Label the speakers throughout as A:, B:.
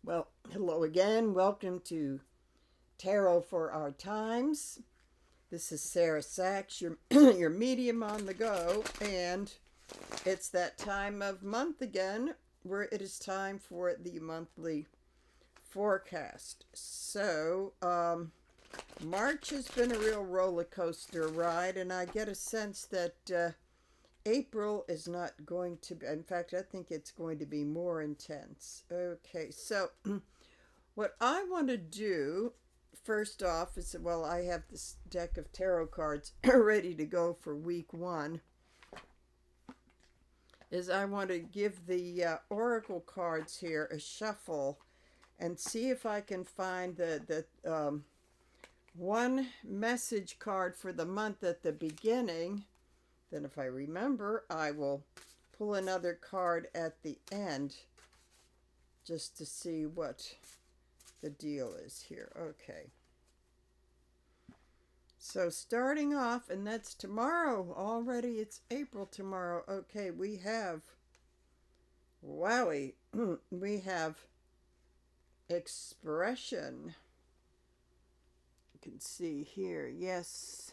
A: Well, hello again. Welcome to Tarot for Our Times. This is Sarah Sachs, your your medium on the go, and it's that time of month again where it is time for the monthly forecast. March has been a real roller coaster ride, and I get a sense that April is not going to be, in fact, I think it's going to be more intense. Okay, so what I want to do first off is, well, I have this deck of tarot cards ready to go for week one. Is I want to give the oracle cards here a shuffle and see if I can find the one message card for the month at the beginning. Then, if I remember, I will pull another card at the end just to see what the deal is here. Okay. So starting off, and that's tomorrow already. It's April tomorrow. Okay, we have, wowie, we have expression. You can see here, yes.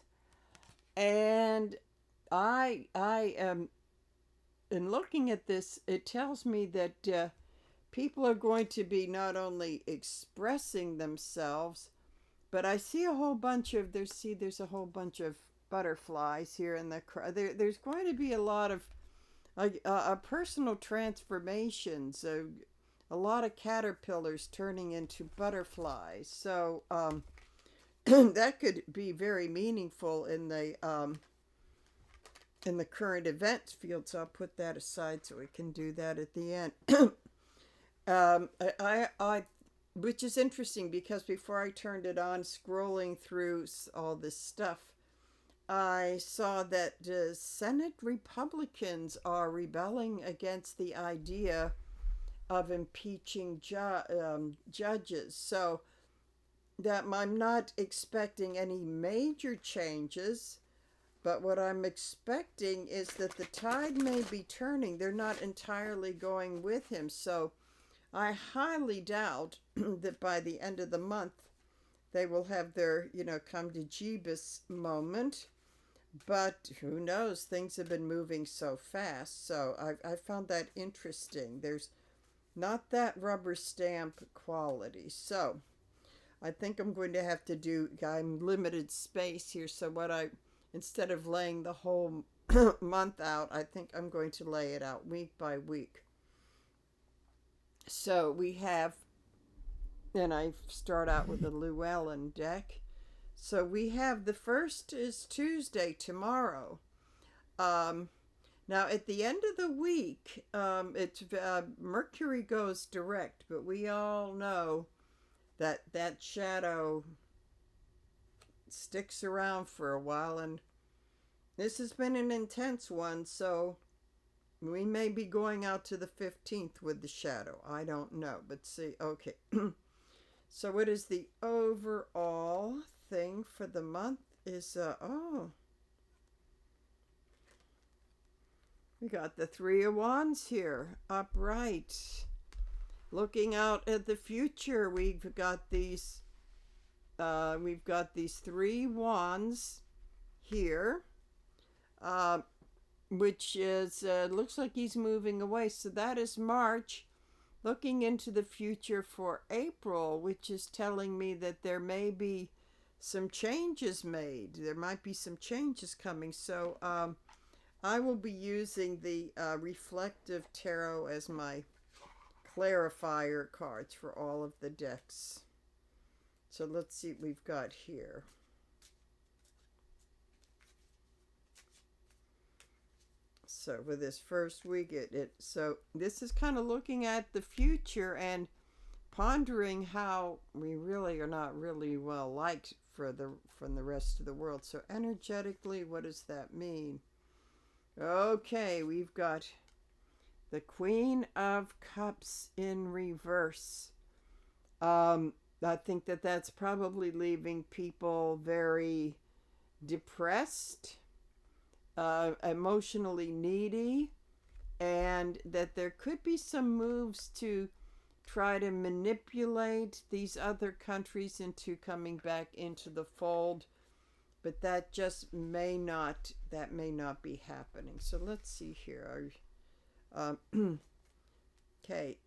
A: And I am, in looking at this, it tells me that people are going to be not only expressing themselves, but I see a whole bunch of there's a whole bunch of butterflies here in there's going to be a lot of personal transformations, a lot of caterpillars turning into butterflies. So that could be very meaningful in the current events field. So I'll put that aside so we can do that at the end. I which is interesting because before I turned it on, scrolling through all this stuff, I saw that Senate Republicans are rebelling against the idea of impeaching judges. So that I'm not expecting any major changes, but what I'm expecting is that the tide may be turning. They're not entirely going with him. So I highly doubt that by the end of the month they will have their, come to Jeebus moment. But who knows? Things have been moving so fast. So I found that interesting. There's not that rubber stamp quality. So I think I'm going to have to I'm limited space here. So instead of laying the whole month out, I think I'm going to lay it out week by week. So we have, and I start out with the Llewellyn deck. So we have the first is Tuesday, tomorrow. Um, Now at the end of the week, it's Mercury goes direct, but we all know that shadow sticks around for a while, and this has been an intense one. So we may be going out to the 15th with the shadow. I don't know, but see. Okay. So what is the overall thing for the month is we got the Three of Wands here, upright. Looking out at the future, we've got these three wands here, uh, which is looks like he's moving away. So that is March. Looking into the future for April, which is telling me that there may be some changes made. There might be some changes coming. So I will be using the reflective tarot as my clarifier cards for all of the decks. So let's see what we've got here. So for this first week, so this is kind of looking at the future and pondering how we really are not really well liked from the rest of the world. So energetically, what does that mean? Okay, we've got the Queen of Cups in reverse. I think that that's probably leaving people very depressed, emotionally needy, and that there could be some moves to try to manipulate these other countries into coming back into the fold, but that may not be happening. So let's see here. Okay.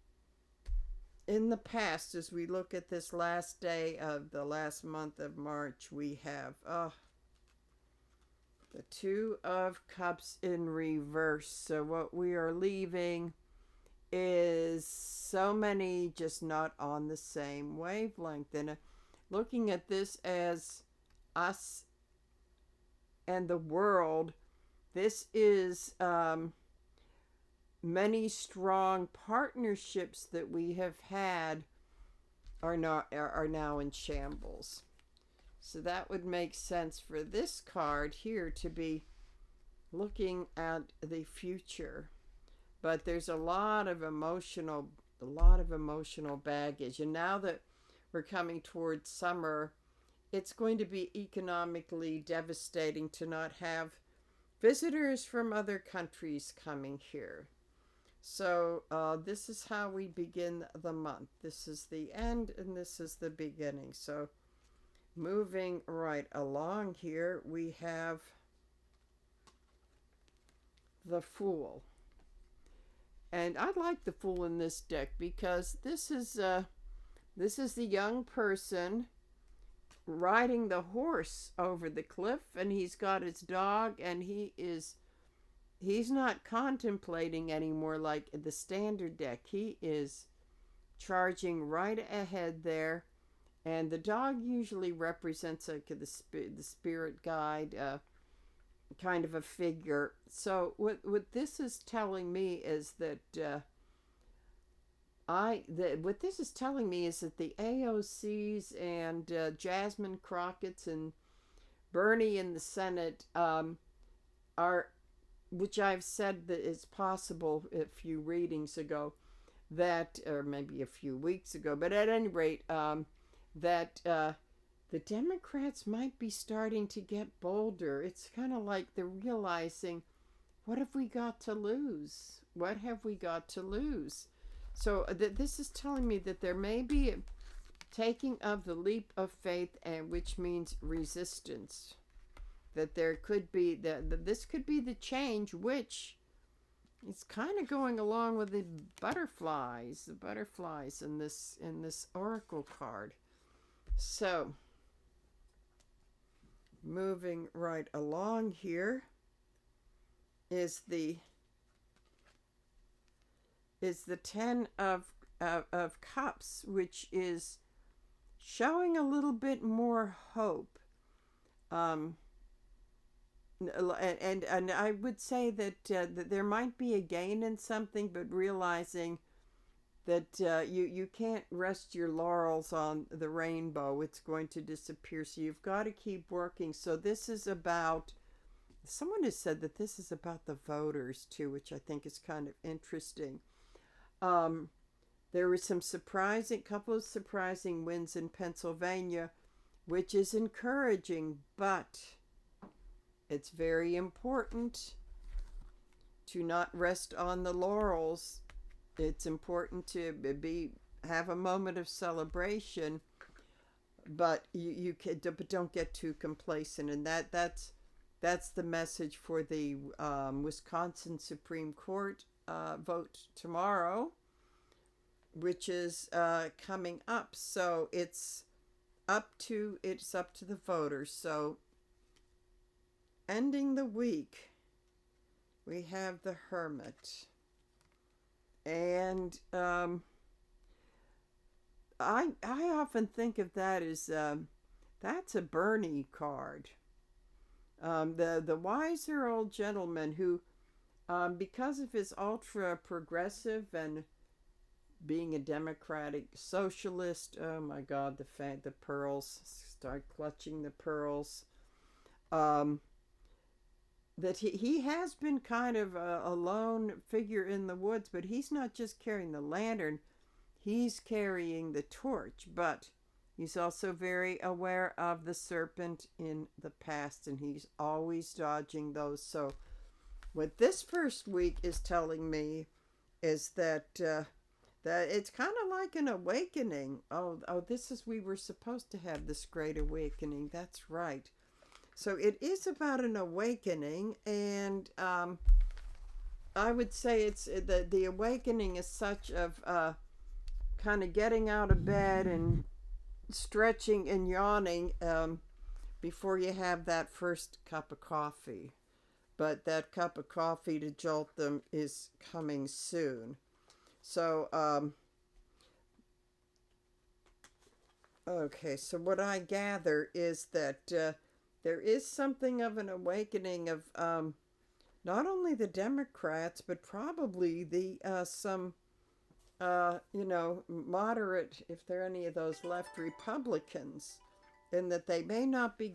A: In the past, as we look at this last day of the last month of March, we have the Two of Cups in reverse. So what we are leaving is so many just not on the same wavelength. And looking at this as us and the world, this is many strong partnerships that we have had are now in shambles. So that would make sense for this card here to be looking at the future. But there's a lot of emotional baggage. And now that we're coming towards summer, it's going to be economically devastating to not have visitors from other countries coming here. So this is how we begin the month. This is the end and this is the beginning. So moving right along here, we have the Fool. And I like the Fool in this deck because this is the young person riding the horse over the cliff, and he's got his dog, and he's not contemplating anymore like the standard deck. He is charging right ahead there, and the dog usually represents like the spirit guide, kind of a figure. So what this is telling me is that what this is telling me is that the AOCs and Jasmine Crockett's and Bernie in the Senate are, which I've said that it's possible a few readings ago, that, or maybe a few weeks ago, but at any rate, that the Democrats might be starting to get bolder. It's kind of like they're realizing, what have we got to lose? What have we got to lose? So this is telling me that there may be a taking of the leap of faith, and which means resistance. That there could be this could be the change, which is kind of going along with the butterflies in this oracle card. So moving right along here is the Ten of Cups, which is showing a little bit more hope. And I would say that there might be a gain in something, but realizing that you can't rest your laurels on the rainbow. It's going to disappear. So you've got to keep working. So this is about, someone has said that this is about the voters too, which I think is kind of interesting. There were some couple of surprising wins in Pennsylvania, which is encouraging, but it's very important to not rest on the laurels. It's important to have a moment of celebration, but but don't get too complacent. And that's the message for the Wisconsin Supreme Court vote tomorrow, which is coming up. So it's up to the voters. So ending the week, we have the Hermit. And I often think of that as that's a Bernie card. The wiser old gentleman who, because of his ultra progressive and being a democratic socialist, oh my God, the pearls, start clutching the pearls. That he has been kind of a lone figure in the woods, but he's not just carrying the lantern, he's carrying the torch, but he's also very aware of the serpent in the past, and he's always dodging those. So what this first week is telling me is that That it's kind of like an awakening. Oh, this is, we were supposed to have this great awakening. That's right. So it is about an awakening, and I would say it's the awakening is such of kind of getting out of bed and stretching and yawning before you have that first cup of coffee. But that cup of coffee to jolt them is coming soon. So, okay, so what I gather is that there is something of an awakening of not only the Democrats, but probably the some moderate, if there are any of those left Republicans, in that they may not be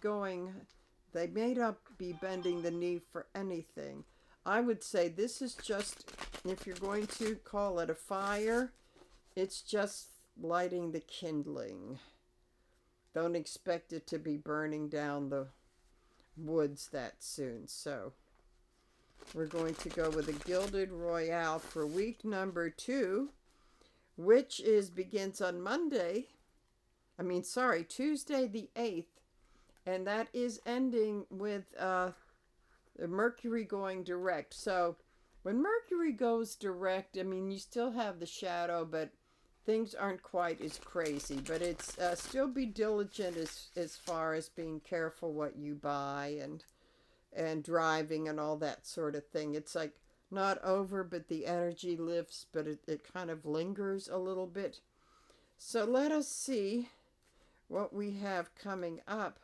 A: bending the knee for anything. I would say this is just, if you're going to call it a fire, it's just lighting the kindling. Don't expect it to be burning down the woods that soon. So we're going to go with a Gilded Royale for week number 2, which begins on Tuesday the 8th, and that is ending with Mercury going direct. So when Mercury goes direct, you still have the shadow, but things aren't quite as crazy. But it's still be diligent as far as being careful what you buy and driving and all that sort of thing. It's like not over, but the energy lifts, but it kind of lingers a little bit. So let us see what we have coming up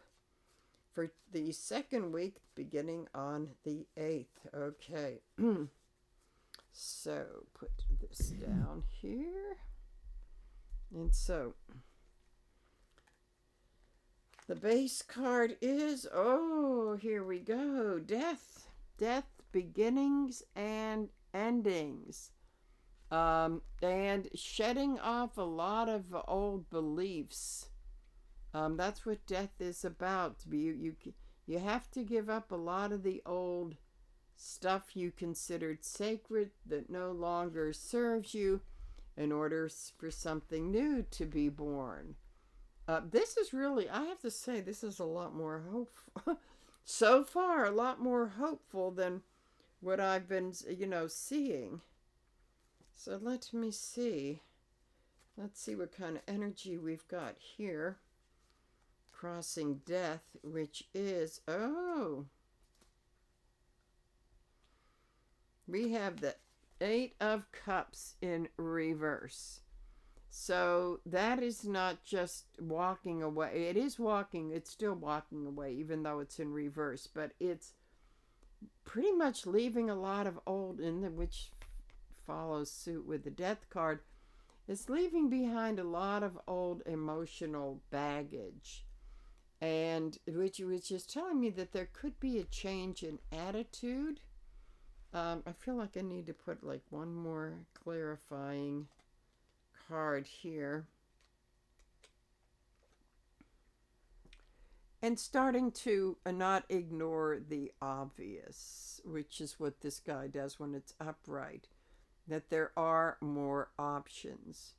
A: for the second week, beginning on the 8th. Okay. So put this down here. And so the base card is, here we go. Death, beginnings and endings. And shedding off a lot of old beliefs. That's what death is about. You have to give up a lot of the old stuff you considered sacred that no longer serves you in order for something new to be born. This is really, I have to say, this is a lot more hopeful. So far, a lot more hopeful than what I've been, seeing. So let me see. Let's see what kind of energy we've got here. Crossing death, which is, we have the 8 of Cups in reverse. So that is not just walking away. It's still walking away, even though it's in reverse, but it's pretty much leaving a lot of old, which follows suit with the Death card. It's leaving behind a lot of old emotional baggage, and which is telling me that there could be a change in attitude. I feel like I need to put like one more clarifying card here. And starting to not ignore the obvious, which is what this guy does when it's upright, that there are more options,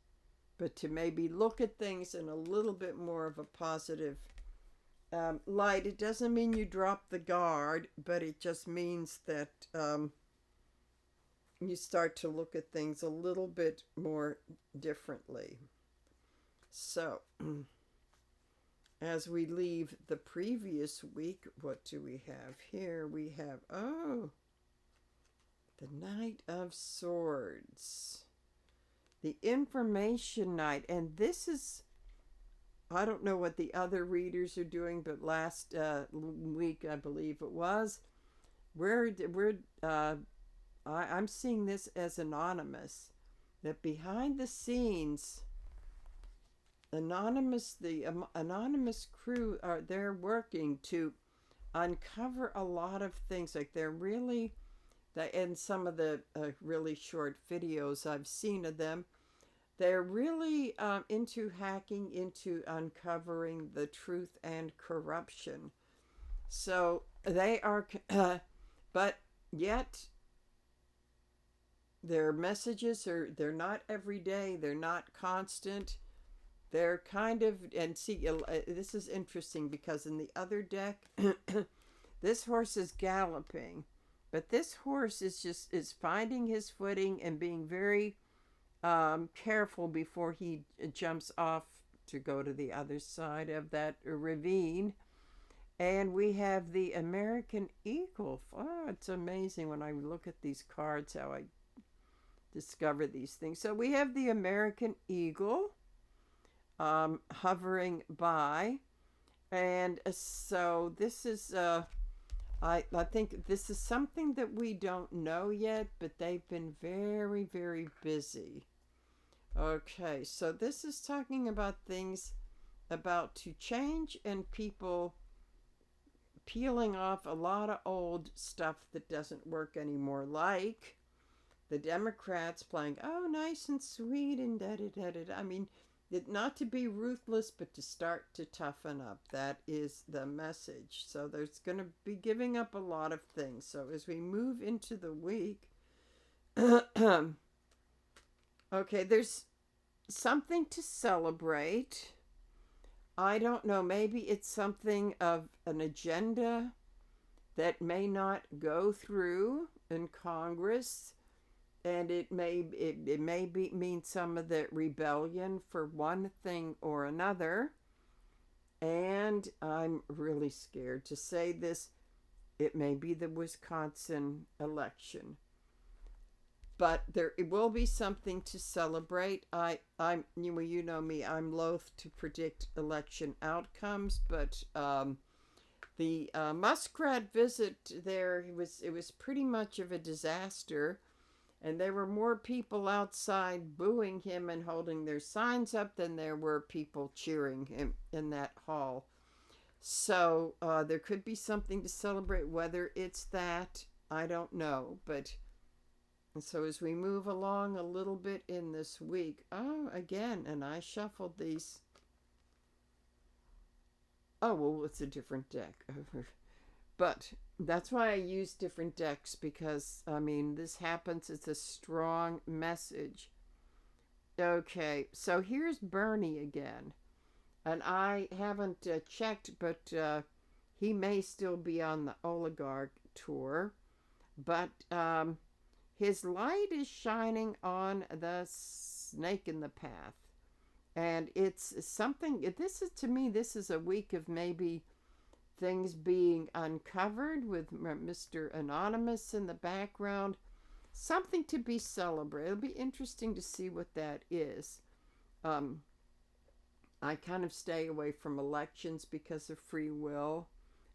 A: but to maybe look at things in a little bit more of a positive light. It doesn't mean you drop the guard, but it just means that you start to look at things a little bit more differently. So, as we leave the previous week, what do we have here? We have, the Knight of Swords. The Information Knight. And this is, I don't know what the other readers are doing, but last week, I believe it was, I'm seeing this as anonymous. That behind the scenes, the anonymous crew they're working to uncover a lot of things. Like in some of the really short videos I've seen of them, they're really into hacking, into uncovering the truth and corruption. So they are, but yet their messages they're not every day, they're not constant. They're kind of, and see, this is interesting because in the other deck, this horse is galloping, but this horse is finding his footing and being very careful before he jumps off to go to the other side of that ravine. And we have the American Eagle. Oh, it's amazing when I look at these cards how I discover these things. So we have the American Eagle hovering by. And so this is, I think this is something that we don't know yet, but they've been very, very busy. Okay, so this is talking about things about to change and people peeling off a lot of old stuff that doesn't work anymore, like the Democrats playing, oh, nice and sweet and da da da da. I mean, not to be ruthless, but to start to toughen up. That is the message. So there's going to be giving up a lot of things. So as we move into the week, okay, there's something to celebrate. I don't know, maybe it's something of an agenda that may not go through in Congress, and it may mean some of the rebellion for one thing or another. And I'm really scared to say this, it may be the Wisconsin election. But there it will be something to celebrate. I'm you know me, I'm loath to predict election outcomes, but the Muskrat visit there, it was pretty much of a disaster, and there were more people outside booing him and holding their signs up than there were people cheering him in that hall. So there could be something to celebrate. Whether it's that, I don't know, but. And so as we move along a little bit in this week, oh, again, and I shuffled these. Oh, well, it's a different deck. But that's why I use different decks, because, I mean, this happens. It's a strong message. Okay, so here's Bernie again. And I haven't checked, but he may still be on the Oligarch tour. But his light is shining on the snake in the path. And it's something, this is, to me, this is a week of maybe things being uncovered with Mr. Anonymous in the background. Something to be celebrated. It'll be interesting to see what that is. I kind of stay away from elections because of free will,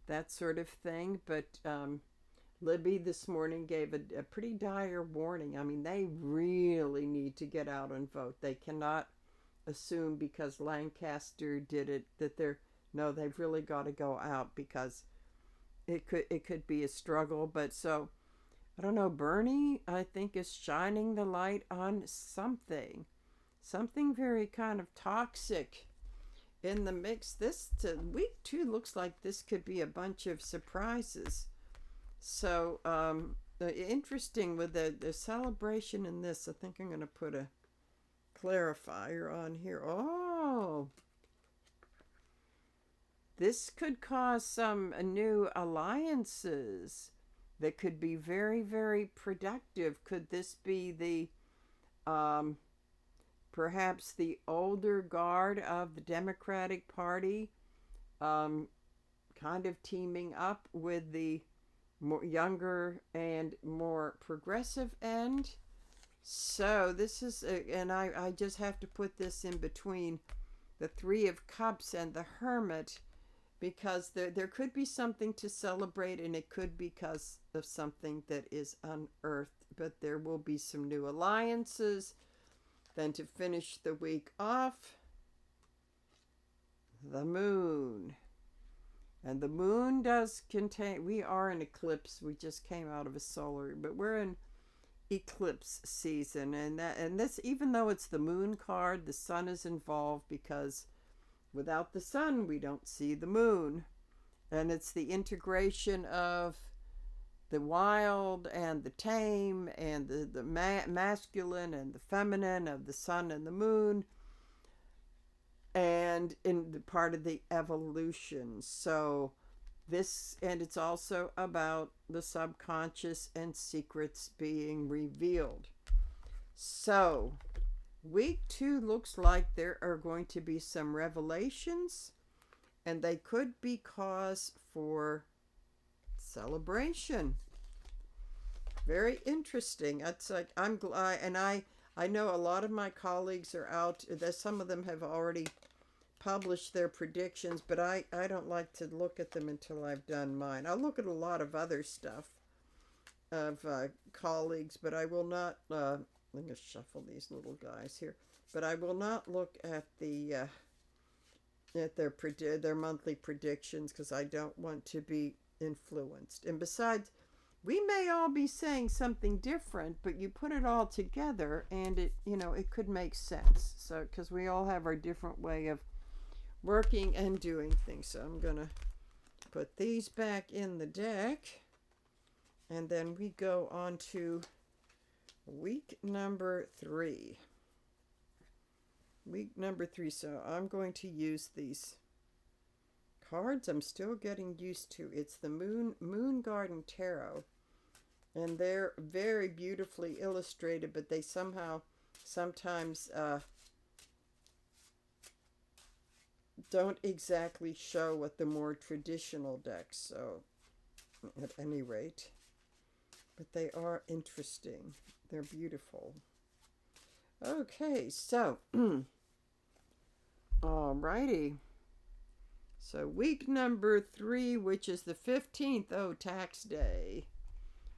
A: that sort of thing. But Libby this morning gave a pretty dire warning. I mean, they really need to get out and vote. They cannot assume because Lancaster did it that they've really got to go out, because it could be a struggle. But so I don't know, Bernie I think is shining the light on something very kind of toxic in the mix. This week 2 looks like this could be a bunch of surprises. So interesting with the celebration in this. I think I'm going to put a clarifier on here. Oh, this could cause some new alliances that could be very, very productive. Could this be the perhaps the older guard of the Democratic Party kind of teaming up with the more younger and more progressive end? So this is, and I just have to put this in between the 3 of Cups and the Hermit, because there could be something to celebrate, and it could be because of something that is unearthed. But there will be some new alliances. Then to finish the week off, the Moon. And the Moon does contain, we are in eclipse. We just came out of a solar, but we're in eclipse season. And this, even though it's the Moon card, the Sun is involved, because without the Sun, we don't see the Moon. And it's the integration of the wild and the tame, and the masculine and the feminine of the sun and the moon, and in the part of the evolution. So this, and it's also about the subconscious and secrets being revealed. So week 2 looks like there are going to be some revelations, and they could be cause for celebration. Very interesting. It's like I'm glad, and I know a lot of my colleagues are out. Some of them have already published their predictions, but I don't like to look at them until I've done mine. I'll look at a lot of other stuff of colleagues, but I will not. Let me shuffle these little guys here. But I will not look at their monthly predictions, because I don't want to be influenced. And besides, we may all be saying something different, but you put it all together and it could make sense. So, because we all have our different way of working and doing things. So I'm going to put these back in the deck, and then we go on to week number 3. Week number 3. So I'm going to use these cards I'm still getting used to. It's the Moon Garden Tarot, and they're very beautifully illustrated, but they sometimes don't exactly show what the more traditional decks. So at any rate, but they are interesting. They're beautiful. Okay, so alrighty. So week number 3, which is the 15th, tax day.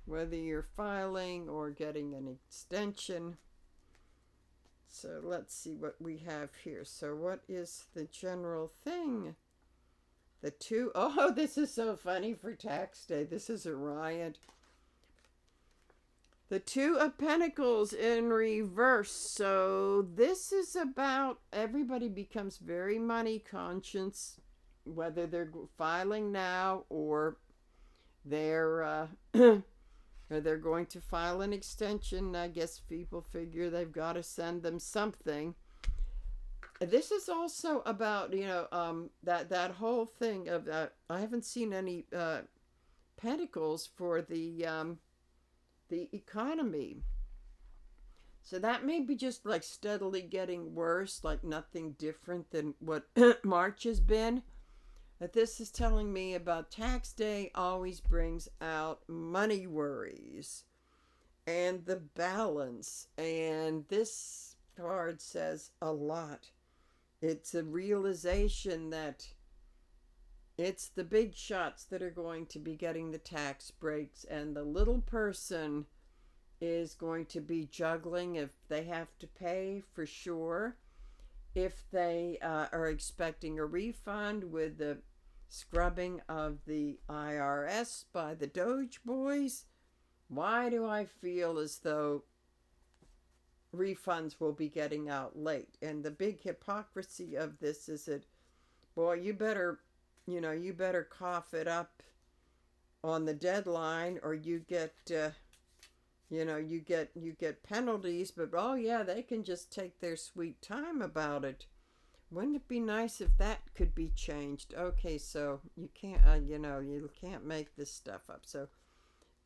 A: Whether you're filing or getting an extension. So let's see what we have here. So what is the general thing? The 2, this is so funny for tax day. This is a riot. The 2 of Pentacles in reverse. So this is about everybody becomes very money conscious, whether they're filing now or they're or they're going to file an extension. I guess people figure they've got to send them something. This is also about that whole thing of I haven't seen any pentacles for the economy. So that may be just like steadily getting worse, like nothing different than what March has been. But this is telling me about tax day always brings out money worries and the balance. And this card says a lot. It's a realization that it's the big shots that are going to be getting the tax breaks, and the little person is going to be juggling if they have to pay, for sure. If they are expecting a refund with the scrubbing of the IRS by the Doge boys, why do I feel as though refunds will be getting out late? And the big hypocrisy of this is that, boy, you better cough it up on the deadline, or you get you get penalties. But they can just take their sweet time about it. Wouldn't it be nice if that could be changed? Okay, so you can't you can't make this stuff up. So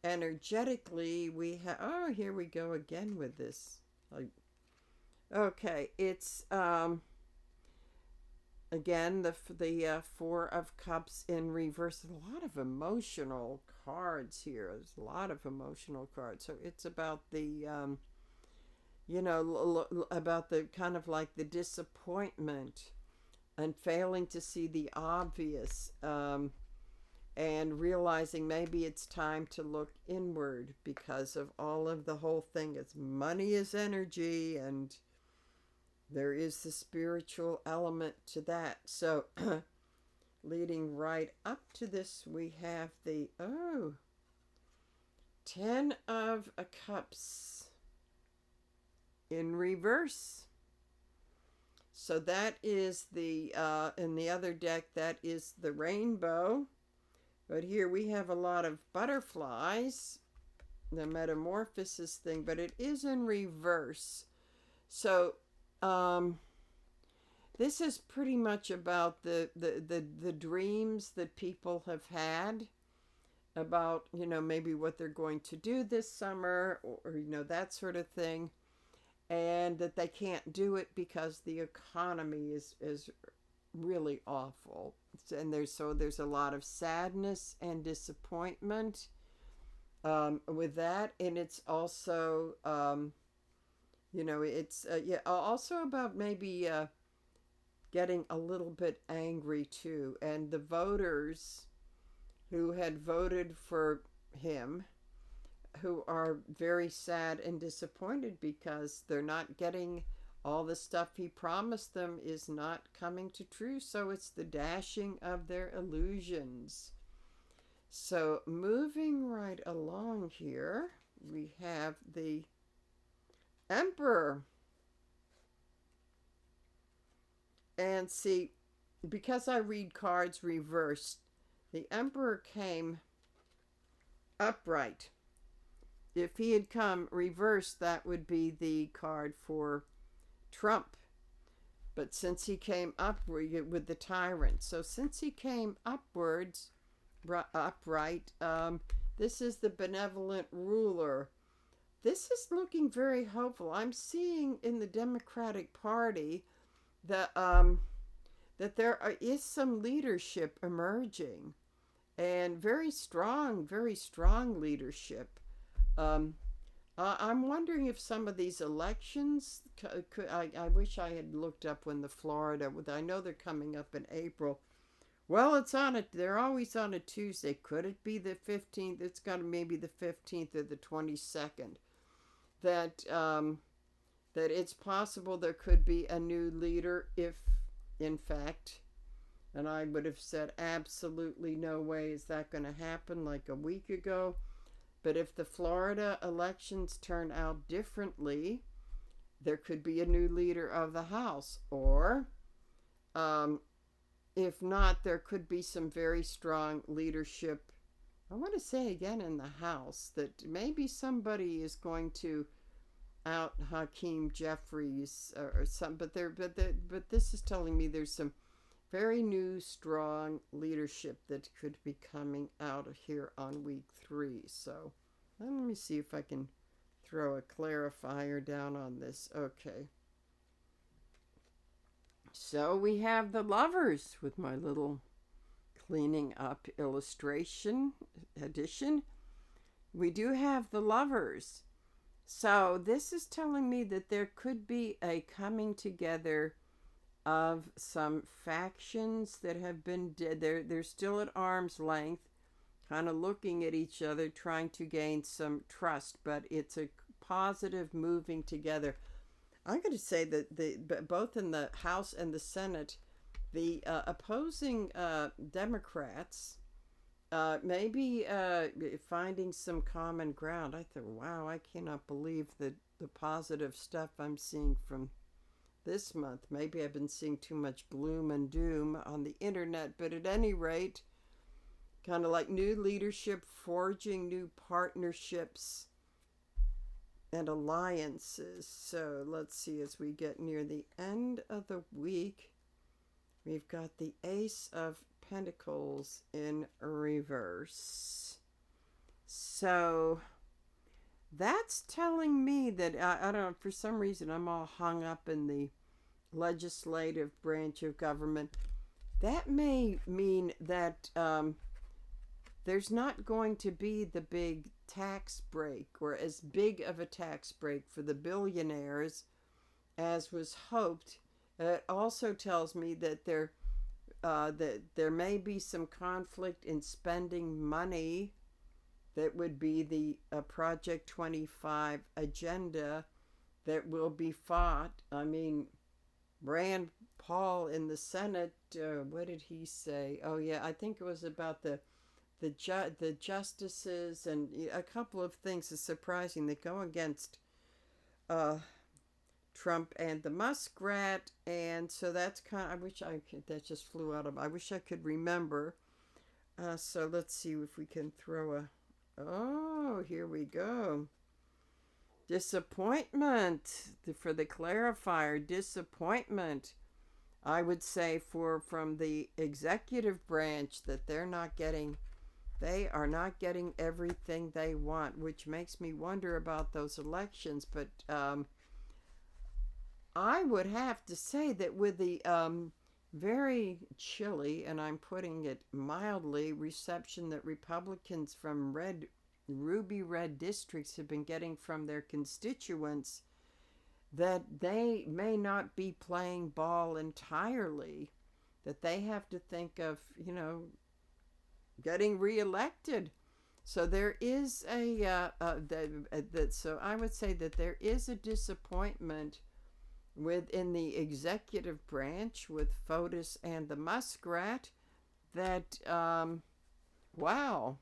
A: energetically we have, here we go again with this. Okay, it's again the 4 of Cups in reverse. A lot of emotional cards here. There's a lot of emotional cards. So it's about the about the kind of like the disappointment and failing to see the obvious, and realizing maybe it's time to look inward because of all of the whole thing. It's money is energy, and there is the spiritual element to that. So leading right up to this, we have the 10 of Cups in reverse. So that is the in the other deck, that is the rainbow. But here we have a lot of butterflies, the metamorphosis thing, but it is in reverse. So, this is pretty much about the dreams that people have had about, maybe what they're going to do this summer, or that sort of thing, and that they can't do it because the economy is really awful. And there's a lot of sadness and disappointment with that. And it's also, it's yeah, also about maybe getting a little bit angry too. And the voters who had voted for him, who are very sad and disappointed because they're not getting all the stuff he promised them, is not coming to true. So it's the dashing of their illusions. So moving right along here, we have the Emperor. And see, because I read cards reversed, the Emperor came upright. If he had come reversed, that would be the card for Trump. But since he came upward with the tyrant, so since he came upwards, upright, this is the benevolent ruler. This is looking very hopeful. I'm seeing in the Democratic Party that that there is some leadership emerging, and very strong leadership. I'm wondering if some of these elections could. I wish I had looked up when the Florida. I know they're coming up in April. Well, it's on it. They're always on a Tuesday. Could it be the 15th? It's got to maybe the 15th or the 22nd. That that it's possible there could be a new leader if, in fact, and I would have said absolutely no way is that going to happen like a week ago. But if the Florida elections turn out differently, there could be a new leader of the House. Or, if not, there could be some very strong leadership. I want to say again in the House that maybe somebody is going to out Hakeem Jeffries or some. But this is telling me there's some very new, strong leadership that could be coming out here on week 3. So let me see if I can throw a clarifier down on this. Okay. So we have the Lovers with my little cleaning up illustration edition. We do have the Lovers. So this is telling me that there could be a coming together of some factions that have been dead. They're still at arm's length, kind of looking at each other, trying to gain some trust, but it's a positive moving together. I'm going to say that both in the House and the Senate, the opposing Democrats maybe finding some common ground. I thought, wow, I cannot believe the positive stuff I'm seeing from this month. Maybe I've been seeing too much gloom and doom on the internet, but at any rate, kind of like new leadership, forging new partnerships and alliances. So let's see, as we get near the end of the week, we've got the Ace of Pentacles in reverse. So that's telling me that, I don't know, for some reason I'm all hung up in the legislative branch of government. That may mean that there's not going to be the big tax break, or as big of a tax break for the billionaires as was hoped. It also tells me that there may be some conflict in spending money that would be the Project 25 agenda that will be fought. I mean, Rand Paul in the Senate, what did he say? Oh yeah, I think it was about the justices, and a couple of things is surprising that go against Trump and the Muskrat. And so that's kind of, I wish I could, that just flew out of, I wish I could remember. So let's see if we can throw a. Oh, here we go. Disappointment for the clarifier. Disappointment. I would say for from the executive branch that they are not getting everything they want, which makes me wonder about those elections. But I would have to say that with the very chilly, and I'm putting it mildly, reception that Republicans from ruby red districts have been getting from their constituents, that they may not be playing ball entirely, that they have to think of, getting reelected. So there is so I would say that there is a disappointment within the executive branch with FOTUS and the Muskrat that, wow,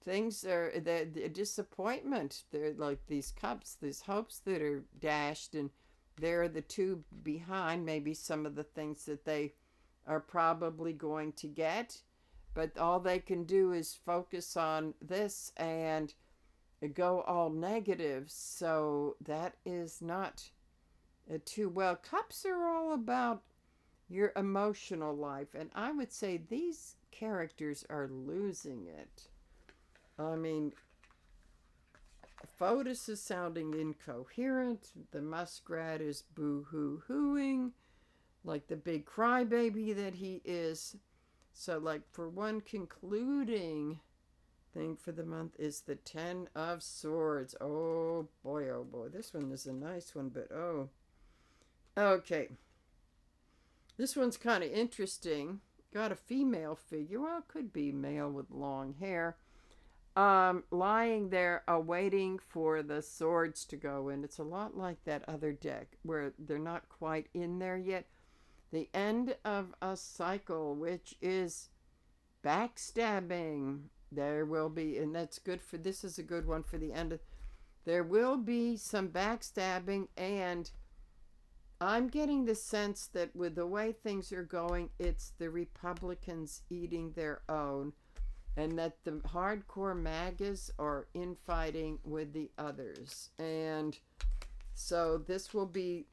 A: things are the disappointment. They're like these cups, these hopes that are dashed, and they're the two behind maybe some of the things that they are probably going to get. But all they can do is focus on this and go all negative. So that is not too well. Cups are all about your emotional life, and I would say these characters are losing it. I mean, FOTUS is sounding incoherent. The Muskrat is boo-hoo-hooing, like the big crybaby that he is. So, like, for one concluding thing for the month is the Ten of Swords. Oh boy, this one is a nice one, but oh. Okay. This one's kind of interesting. Got a female figure. Well, it could be male with long hair. Lying there awaiting for the swords to go in. It's a lot like that other deck where they're not quite in there yet. The end of a cycle, which is backstabbing. There will be, and that's good for, this is a good one for the end of, there will be some backstabbing, and I'm getting the sense that with the way things are going, it's the Republicans eating their own, and that the hardcore MAGAs are infighting with the others. And so this will be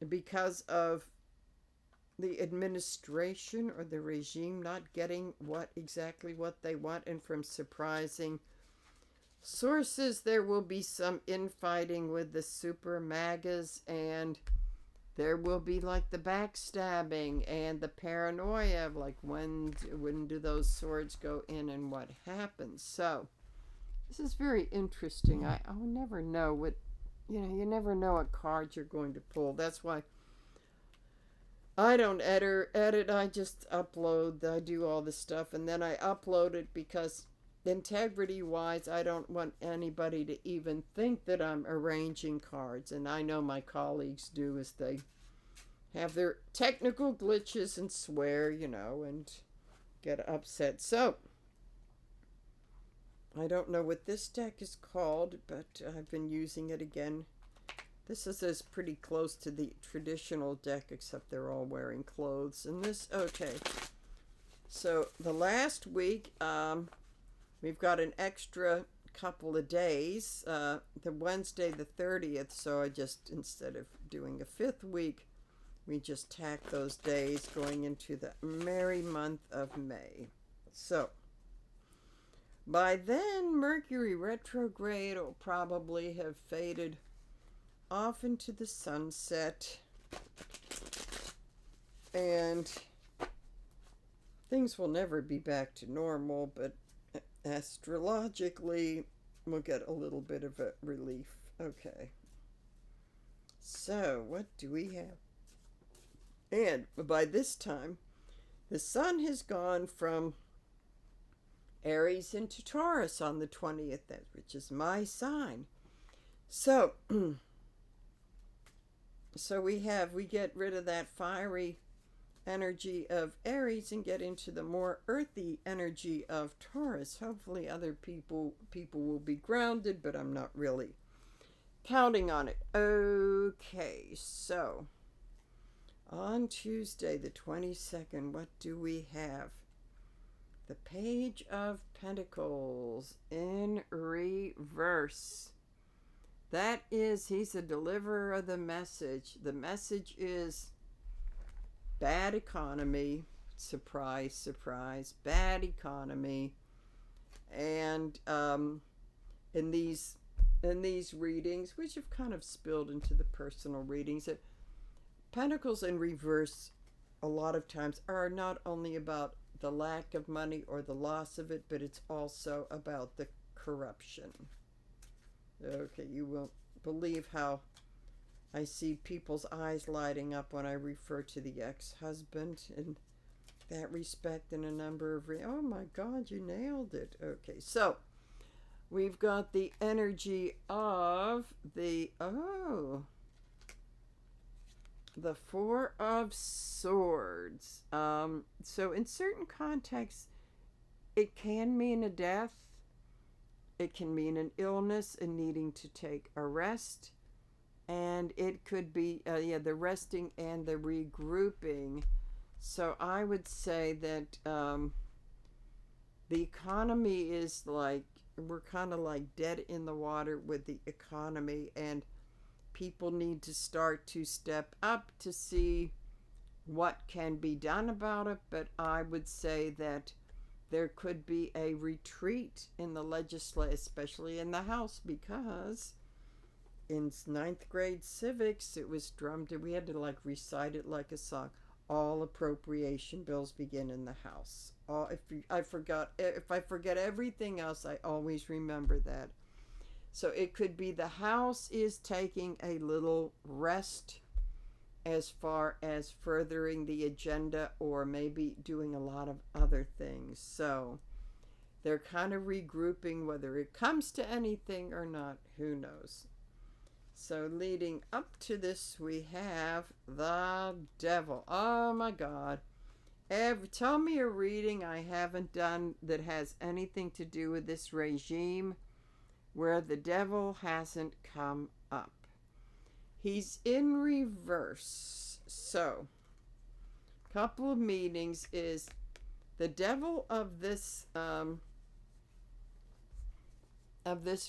A: because of the administration or the regime not getting exactly what they want, and from surprising sources there will be some infighting with the super MAGAs, and there will be like the backstabbing and the paranoia of like when do those swords go in and what happens. So this is very interesting. I'll never know what, you never know what cards you're going to pull. That's why I don't edit. I just upload. I do all this stuff, and then I upload it because integrity-wise, I don't want anybody to even think that I'm arranging cards. And I know my colleagues do, as they have their technical glitches and swear, and get upset. So I don't know what this deck is called, but I've been using it again. This is pretty close to the traditional deck, except they're all wearing clothes. And this, okay. So the last week, we've got an extra couple of days, the Wednesday the 30th. So I just, instead of doing a fifth week, we just tack those days going into the merry month of May. So by then, Mercury retrograde will probably have faded off into the sunset, and things will never be back to normal, but astrologically we'll get a little bit of a relief. Okay, so what do we have? And by this time the sun has gone from Aries into Taurus on the 20th, which is my sign. So we get rid of that fiery energy of Aries and get into the more earthy energy of Taurus. Hopefully other people will be grounded, but I'm not really counting on it. Okay, so on Tuesday the 22nd, what do we have? The Page of Pentacles in reverse. That is, he's a deliverer of the message. The message is bad economy. Surprise, surprise. Bad economy. And in these readings, which have kind of spilled into the personal readings, that Pentacles in reverse a lot of times are not only about the lack of money or the loss of it, but it's also about the corruption. Okay, you won't believe how I see people's eyes lighting up when I refer to the ex-husband in that respect in a number of... oh my God, you nailed it. Okay, so we've got the energy of the... the Four of Swords. So in certain contexts, it can mean a death. It can mean an illness and needing to take a rest. And it could be, the resting and the regrouping. So I would say that the economy is like, we're kind of like dead in the water with the economy, and people need to start to step up to see what can be done about it. But I would say that there could be a retreat in the legislature, especially in the House, because in ninth grade civics, it was drummed, and we had to like recite it like a song. All appropriation bills begin in the House. If I forget everything else, I always remember that. So it could be the House is taking a little rest as far as furthering the agenda, or maybe doing a lot of other things. So they're kind of regrouping. Whether it comes to anything or not, who knows. So leading up to this, we have the Devil. Oh my God. Tell me a reading I haven't done that has anything to do with this regime where the Devil hasn't come up. He's in reverse. So, couple of meanings is the Devil of this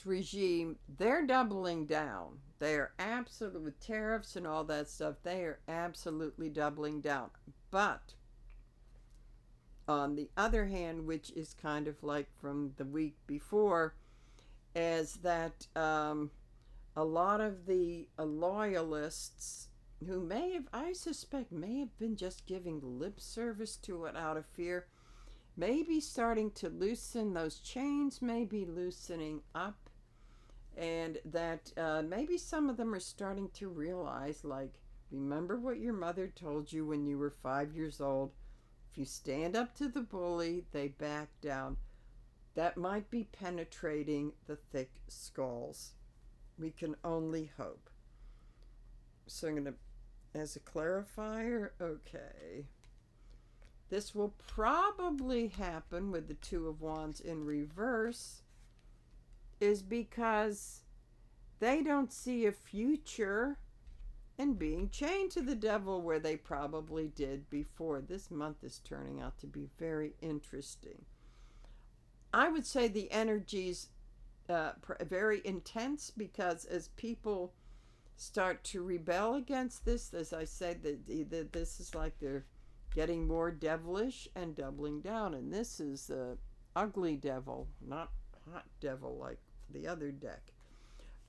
A: regime. They're doubling down. They are absolutely, with tariffs and all that stuff, they are absolutely doubling down. But on the other hand, which is kind of like from the week before, is that a lot of the loyalists who may have, I suspect, may have been just giving lip service to it out of fear, may be starting to loosen those chains, may be loosening up, and that maybe some of them are starting to realize, like, remember what your mother told you when you were 5 years old? If you stand up to the bully, they back down. That might be penetrating the thick skulls. We can only hope. So I'm going to, as a clarifier, okay. This will probably happen with the Two of Wands in reverse, is because they don't see a future in being chained to the Devil where they probably did before. This month is turning out to be very interesting. I would say the energy's very intense, because as people start to rebel against this, as I said, that this is like they're getting more devilish and doubling down. And this is the ugly devil, not hot devil like the other deck.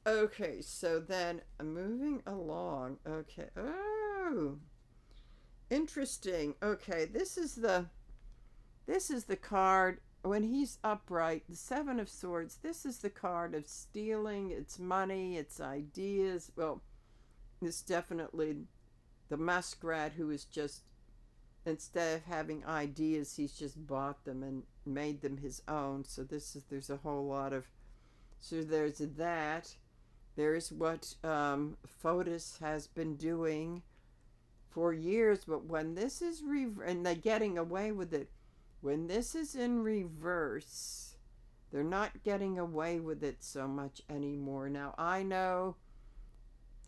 A: Okay, so then moving along. Okay, oh, interesting. Okay, this is the card when he's upright, the Seven of Swords. This is the card of stealing. It's money, it's ideas. Well, it's definitely the muskrat who is just, instead of having ideas, he's just bought them and made them his own. So there's a whole lot of, so there's that. There's what Fotis has been doing for years, but when this is and they're getting away with it. When this is in reverse, they're not getting away with it so much anymore. Now, I know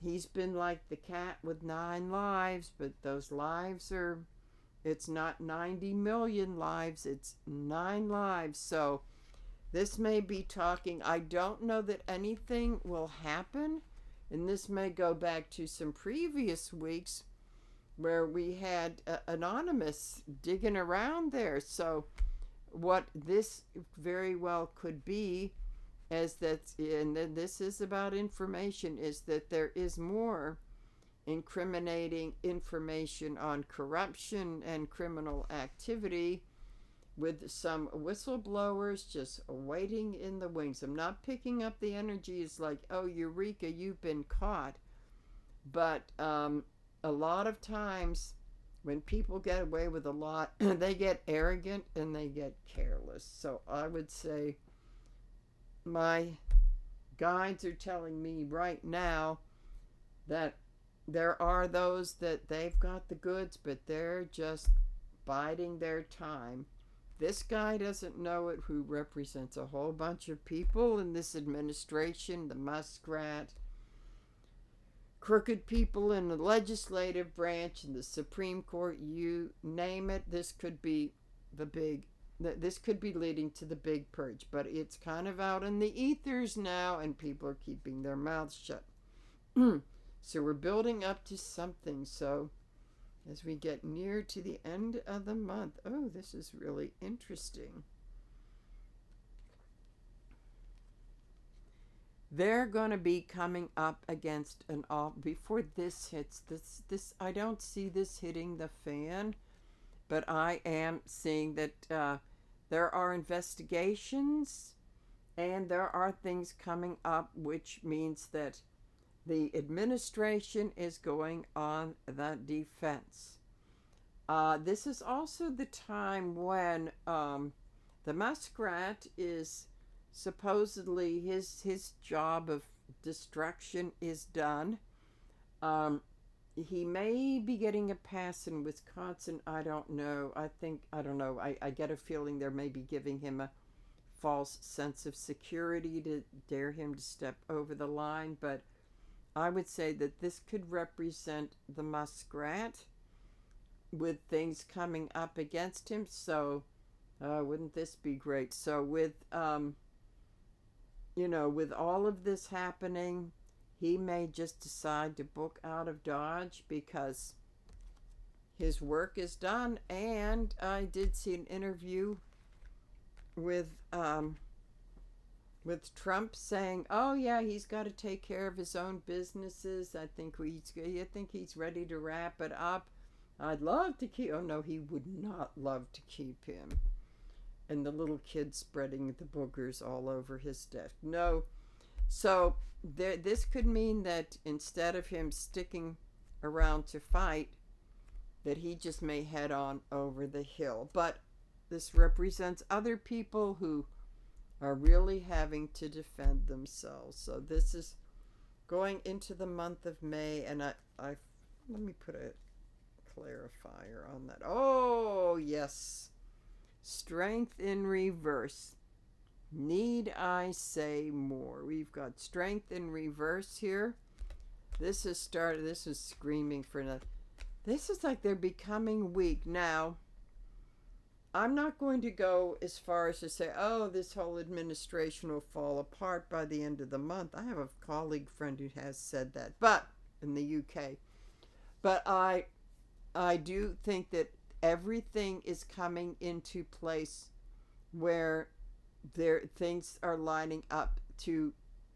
A: he's been like the cat with 9 lives, but those lives are It's not 90 million lives, it's 9 lives. So this may be talking, I don't know that anything will happen. And this may go back to some previous weeks where we had Anonymous digging around there. So what this very well could be, as that, and then this is about information, is that there is more incriminating information on corruption and criminal activity, with some whistleblowers just waiting in the wings. I'm not picking up the energy. It's like, oh, eureka, you've been caught. But a lot of times when people get away with a lot, they get arrogant and they get careless. So I would say my guides are telling me right now that there are those that they've got the goods, but they're just biding their time. This guy doesn't know it, who represents a whole bunch of people in this administration, the Muskrat, crooked people in the legislative branch and the Supreme Court, you name it. This could be this could be leading to the big purge, but it's kind of out in the ethers now, and people are keeping their mouths shut. So we're building up to something. So as we get near to the end of the month, oh, this is really interesting. They're going to be coming up against an all before this hits. This I don't see this hitting the fan, but I am seeing that there are investigations and there are things coming up, which means that the administration is going on the defense. This is also the time when the Muskrat is supposedly his job of destruction is done. He may be getting a pass in Wisconsin. I don't know. I don't know. I get a feeling they're maybe giving him a false sense of security to dare him to step over the line. But I would say that this could represent the Muskrat with things coming up against him. So wouldn't this be great? So with with all of this happening, he may just decide to book out of Dodge because his work is done. And I did see an interview with Trump saying, "Oh yeah, he's got to take care of his own businesses. I think he's ready to wrap it up. I'd love to keep." Oh no, he would not love to keep him. And the little kid spreading the boogers all over his desk. No. So this could mean that instead of him sticking around to fight, that he just may head on over the hill. But this represents other people who are really having to defend themselves. So this is going into the month of May, and I let me put a clarifier on that. Oh yes. Strength in reverse. Need I say more? We've got strength in reverse here. This is screaming for nothing. This is like they're becoming weak. Now, I'm not going to go as far as to say, oh, this whole administration will fall apart by the end of the month. I have a colleague friend who has said that, but in the UK. But I do think that everything is coming into place where things are lining up to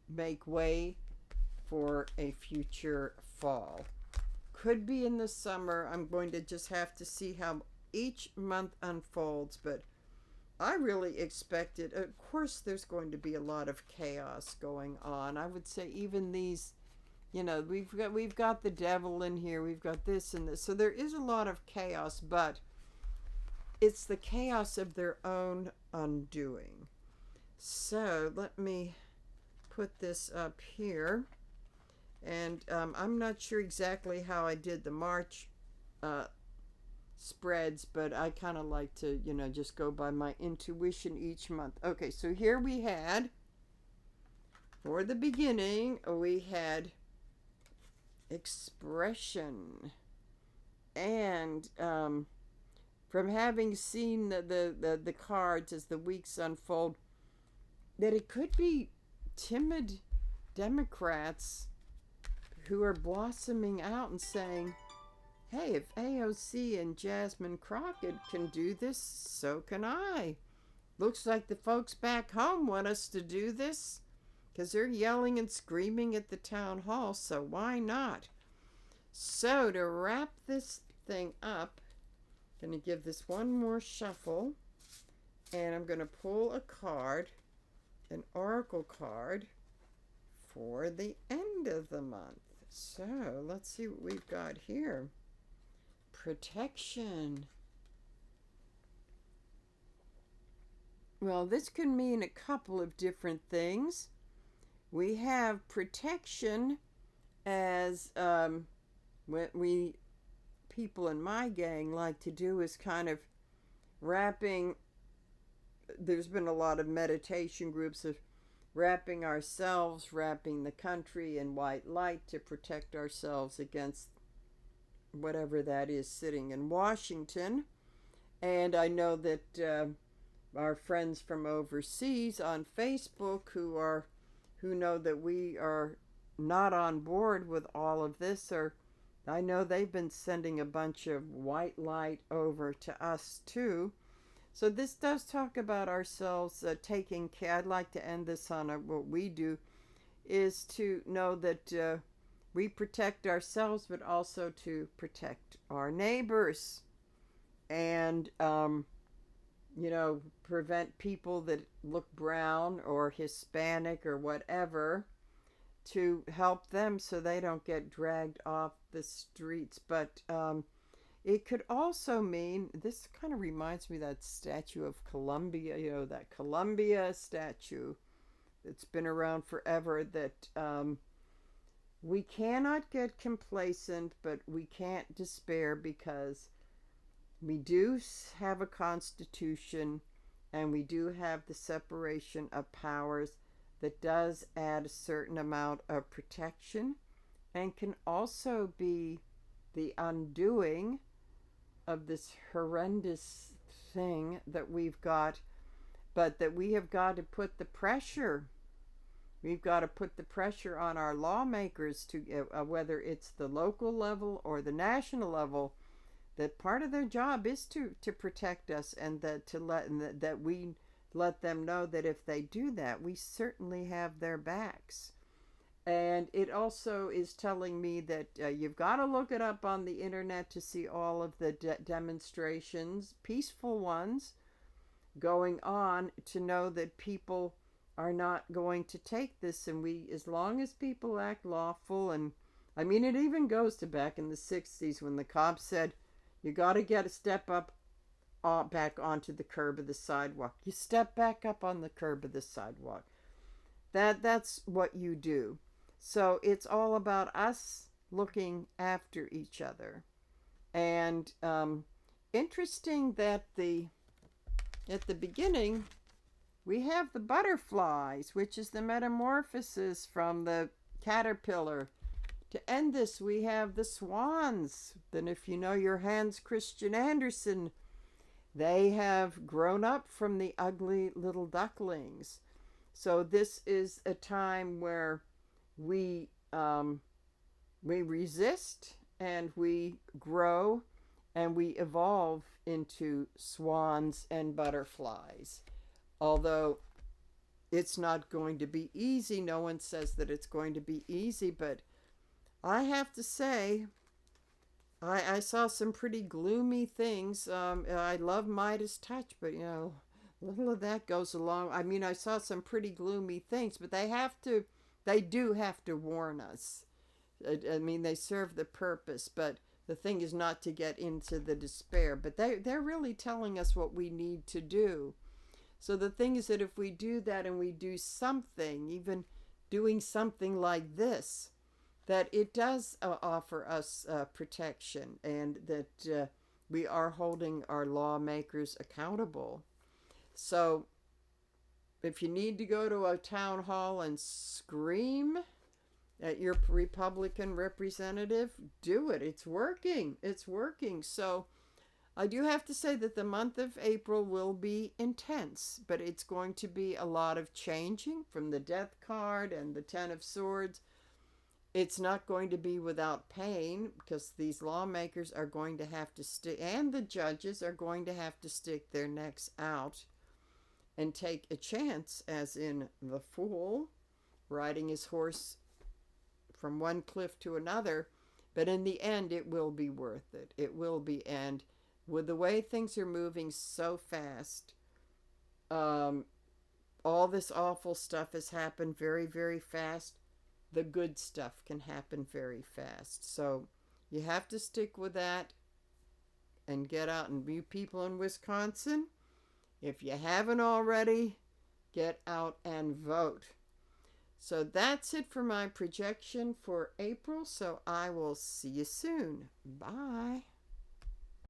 A: make way for a future fall. Could be in the summer. I'm going to just have to see how each month unfolds, but I really expected, of course there's going to be a lot of chaos going on. I would say even these, we've got the devil in here, we've got this and this. So there is a lot of chaos, but it's the chaos of their own undoing. So let me put this up here. And I'm not sure exactly how I did the March spreads, but I kind of like to, just go by my intuition each month. Okay, so here we had, for the beginning, we had expression. And from having seen the cards as the weeks unfold, that it could be timid Democrats who are blossoming out and saying, hey, if AOC and Jasmine Crockett can do this, so can I. Looks like the folks back home want us to do this because they're yelling and screaming at the town hall, so why not? So to wrap this thing up, I'm going to give this one more shuffle, and I'm going to pull a card, an oracle card, for the end of the month. So let's see what we've got here. Protection. Well, this can mean a couple of different things. We have protection as what we people in my gang like to do is kind of wrapping. There's been a lot of meditation groups of wrapping ourselves, wrapping the country in white light to protect ourselves against whatever that is sitting in Washington. And I know that our friends from overseas on Facebook who know that we are not on board with all of this, or I know they've been sending a bunch of white light over to us too. So this does talk about ourselves taking care. I'd like to end this on what we do is to know that we protect ourselves, but also to protect our neighbors and, prevent people that look brown or Hispanic or whatever, to help them so they don't get dragged off the streets. But it could also mean, this kind of reminds me of that Statue of Columbia, that Columbia statue that's been around forever, that we cannot get complacent, but we can't despair, because we do have a constitution and we do have the separation of powers that does add a certain amount of protection, and can also be the undoing of this horrendous thing that we've got, but that we have got to put the pressure. We've got to put the pressure on our lawmakers to, whether it's the local level or the national level, that part of their job is to protect us, and that we let them know that if they do that, we certainly have their backs. And it also is telling me that you've got to look it up on the internet to see all of the demonstrations, peaceful ones, going on, to know that people are not going to take this. And we, as long as people act lawful, and I mean, it even goes to back in the 60s when the cops said, you got to get a step up back onto the curb of the sidewalk. You step back up on the curb of the sidewalk. That's what you do. So it's all about us looking after each other. And interesting that at the beginning we have the butterflies, which is the metamorphosis from the caterpillar. To end this, we have the swans. Then if you know your Hans Christian Andersen, they have grown up from the ugly little ducklings. So this is a time where we resist and we grow and we evolve into swans and butterflies. Although it's not going to be easy. No one says that it's going to be easy, but I have to say, I saw some pretty gloomy things. I love Midas touch, but little of that goes along. I mean, I saw some pretty gloomy things, but they do have to warn us. I mean, they serve the purpose, but the thing is not to get into the despair. But they're really telling us what we need to do. So the thing is that if we do that and we do something, even doing something like this, that it does offer us protection, and that we are holding our lawmakers accountable. So if you need to go to a town hall and scream at your Republican representative, do it. It's working. It's working. So I do have to say that the month of April will be intense, but it's going to be a lot of changing from the Death card and the Ten of Swords. It's not going to be without pain because these lawmakers are going to have to stick, and the judges are going to have to stick their necks out and take a chance, as in the Fool, riding his horse from one cliff to another. But in the end, it will be worth it. It will be. And with the way things are moving so fast, all this awful stuff has happened very, very fast. The good stuff can happen very fast. So you have to stick with that and get out. And you people in Wisconsin, if you haven't already, get out and vote. So that's it for my projection for April. So I will see you soon. Bye.